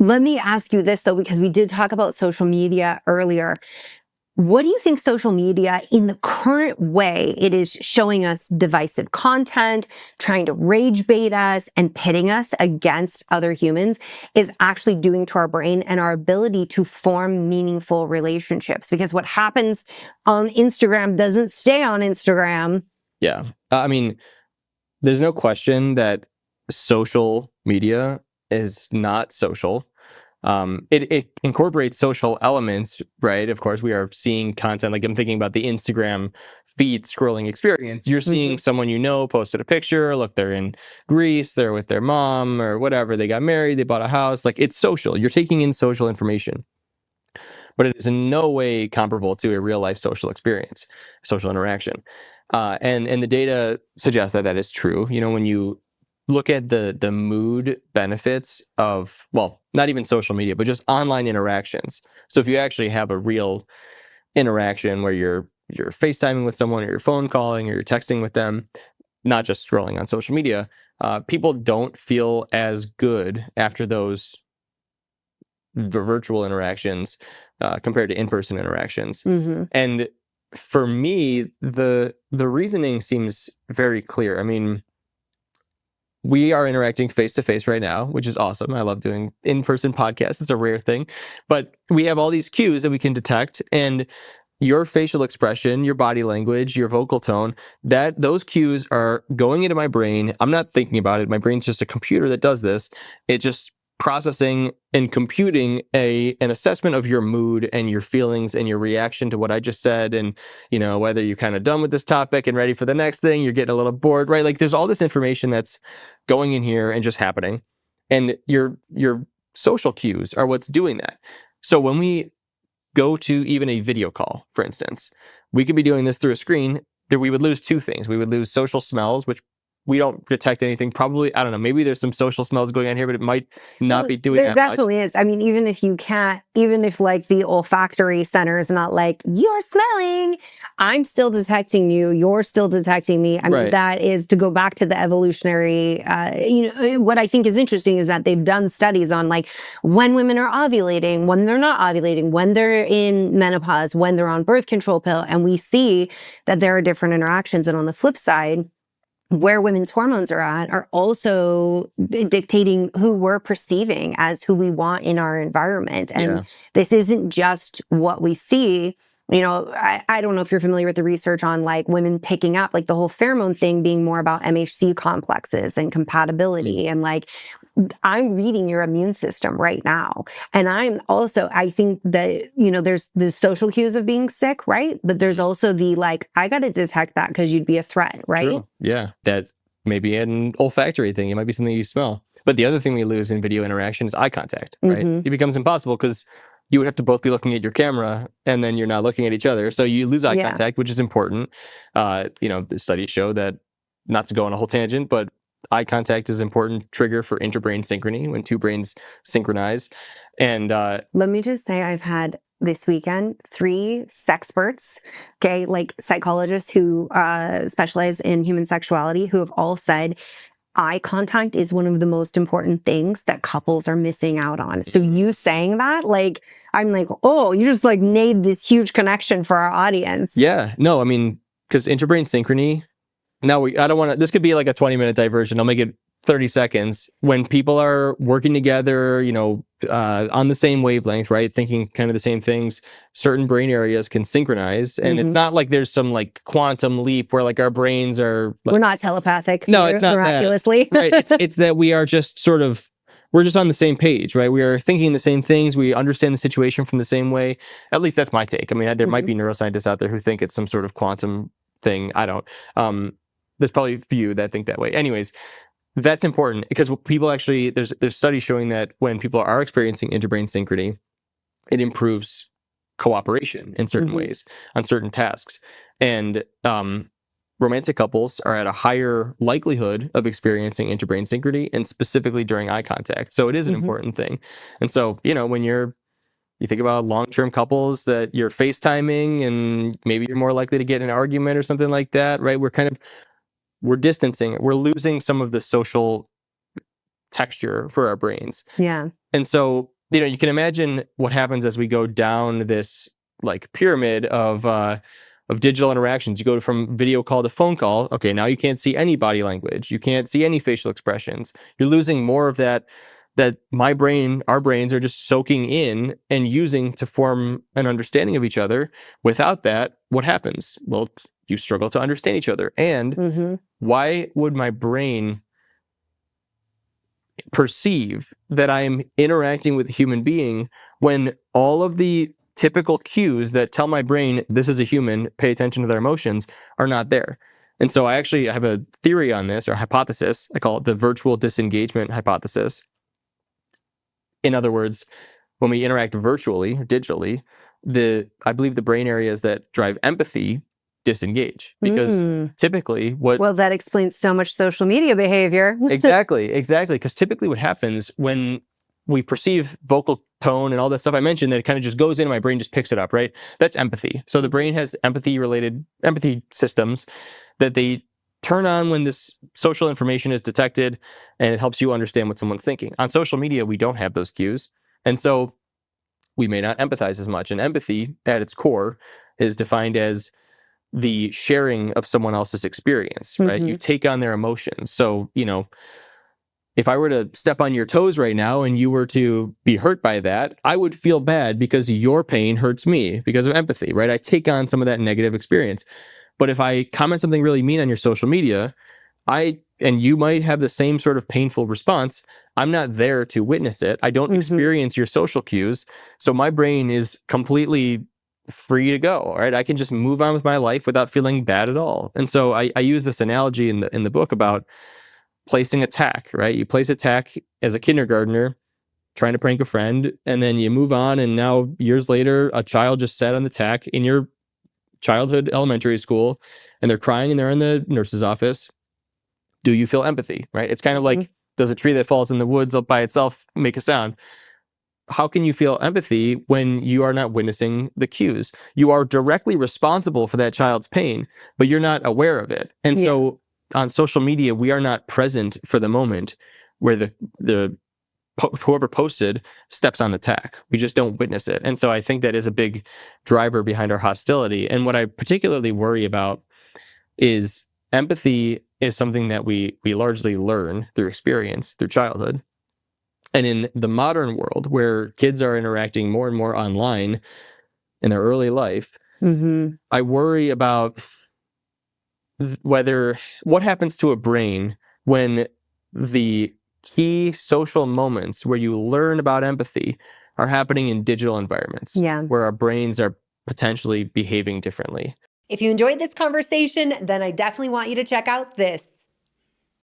Let me ask you this, though, because we did talk about social media earlier. What do you think social media, in the current way it is showing us divisive content, trying to rage bait us and pitting us against other humans, is actually doing to our brain and our ability to form meaningful relationships? Because what happens on Instagram doesn't stay on Instagram. Yeah. I mean, there's no question that social media is not social. It incorporates social elements, right? Of course, we are seeing content. Like, I'm thinking about the Instagram feed scrolling experience. You're seeing someone you know posted a picture. Look, they're in Greece, they're with their mom or whatever. They got married, they bought a house. Like, it's social. You're taking in social information, but it is in no way comparable to a real life social experience, social interaction. And the data suggests that that is true. You know, when you look at the mood benefits of, well, not even social media, but just online interactions. So if you actually have a real interaction where you're FaceTiming with someone, or you're phone calling, or you're texting with them, not just scrolling on social media, people don't feel as good after those virtual interactions compared to in-person interactions. And for me, the reasoning seems very clear. I mean, we are interacting face to face right now, which is awesome. I love doing in-person podcasts. It's a rare thing, but we have all these cues that we can detect, and your facial expression, your body language, your vocal tone, that those cues are going into my brain. I'm not thinking about it. My brain's just a computer that does this. It just processing and computing an assessment of your mood and your feelings and your reaction to what I just said, and you know, whether you're kind of done with this topic and ready for the next thing, you're getting a little bored, right? Like, there's all this information that's going in here and just happening, and your social cues are what's doing that. So when we go to even a video call, for instance, we could be doing this through a screen. We would lose two things. We would lose social smells, which we don't detect anything. Probably, I don't know, maybe there's some social smells going on here, but it might not be doing there that much. definitely is. I mean, even if like the olfactory center is not like, you're smelling, I'm still detecting you, you're still detecting me. I mean, that is, to go back to the evolutionary, what I think is interesting is that they've done studies on like when women are ovulating, when they're not ovulating, when they're in menopause, when they're on birth control pill. And we see that there are different interactions. And on the flip side, where women's hormones are at are also dictating who we're perceiving as who we want in our environment. And this isn't just what we see. You know, I don't know if you're familiar with the research on like women picking up, like the whole pheromone thing being more about MHC complexes and compatibility. And like, I'm reading your immune system right now. And I think that, you know, there's the social cues of being sick, right? But there's also the like, I got to detect that because you'd be a threat, right? True. Yeah. That's maybe an olfactory thing. It might be something you smell. But the other thing we lose in video interaction is eye contact, right? It becomes impossible because you would have to both be looking at your camera and then you're not looking at each other. So you lose eye contact, which is important. You know, studies show that, not to go on a whole tangent, but eye contact is an important trigger for interbrain synchrony, when two brains synchronize. And let me just say, I've had this weekend 3 sexperts, okay, like psychologists who specialize in human sexuality, who have all said eye contact is one of the most important things that couples are missing out on. So you saying that, like, I'm like, oh, you just like made this huge connection for our audience. Yeah, no, I mean, because interbrain synchrony, now I don't want to, this could be like a 20-minute diversion. I'll make it 30 seconds. When people are working together, you know, on the same wavelength, right? Thinking kind of the same things, certain brain areas can synchronize. And it's not like there's some like quantum leap where like our brains are like, we're not telepathic. No, it's not miraculously. That. Right. It's that we are just sort of, we're just on the same page, right? We are thinking the same things. We understand the situation from the same way. At least that's my take. I mean, there might be neuroscientists out there who think it's some sort of quantum thing. I don't. There's probably a few that think that way. Anyways, that's important because people actually, there's studies showing that when people are experiencing interbrain synchrony, it improves cooperation in certain ways on certain tasks. And romantic couples are at a higher likelihood of experiencing interbrain synchrony, and specifically during eye contact. So it is an important thing. And so, you know, when you think about long-term couples that you're FaceTiming, and maybe you're more likely to get in an argument or something like that, right? We're distancing, we're losing some of the social texture for our brains. Yeah. And so, you can imagine what happens as we go down this like pyramid of digital interactions. You go from video call to phone call. Okay, now you can't see any body language. You can't see any facial expressions. You're losing more of that my brain, our brains are just soaking in and using to form an understanding of each other. Without that, what happens? Well, you struggle to understand each other. And why would my brain perceive that I'm interacting with a human being when all of the typical cues that tell my brain this is a human, pay attention to their emotions, are not there? And so I have a theory on this, or hypothesis. I call it the virtual disengagement hypothesis. In other words, when we interact virtually or digitally, I believe the brain areas that drive empathy disengage, because typically well, that explains so much social media behavior. Exactly. Because typically what happens when we perceive vocal tone and all that stuff I mentioned, that it kind of just goes in and my brain just picks it up, right? That's empathy. So the brain has empathy systems that they turn on when this social information is detected, and it helps you understand what someone's thinking. On social media, we don't have those cues. And so we may not empathize as much. And empathy at its core is defined as the sharing of someone else's experience, right? You take on their emotions. So, if I were to step on your toes right now and you were to be hurt by that, I would feel bad because your pain hurts me because of empathy, right? I take on some of that negative experience. But if I comment something really mean on your social media, and you might have the same sort of painful response, I'm not there to witness it. I don't experience your social cues. So my brain is completely free to go, right? I can just move on with my life without feeling bad at all. And so I use this analogy in the book about placing a tack, right? You place a tack as a kindergartner trying to prank a friend, and then you move on, and now years later, a child just sat on the tack in your childhood elementary school, and they're crying and they're in the nurse's office. Do you feel empathy, right? It's kind of like, does a tree that falls in the woods up by itself make a sound? How can you feel empathy when you are not witnessing the cues? You are directly responsible for that child's pain, but you're not aware of it. And so on social media, we are not present for the moment where whoever posted steps on the tack. We just don't witness it. And so I think that is a big driver behind our hostility. And what I particularly worry about is empathy is something that we largely learn through experience, through childhood. And in the modern world, where kids are interacting more and more online in their early life, I worry about what happens to a brain when the key social moments where you learn about empathy are happening in digital environments, where our brains are potentially behaving differently. If you enjoyed this conversation, then I definitely want you to check out this.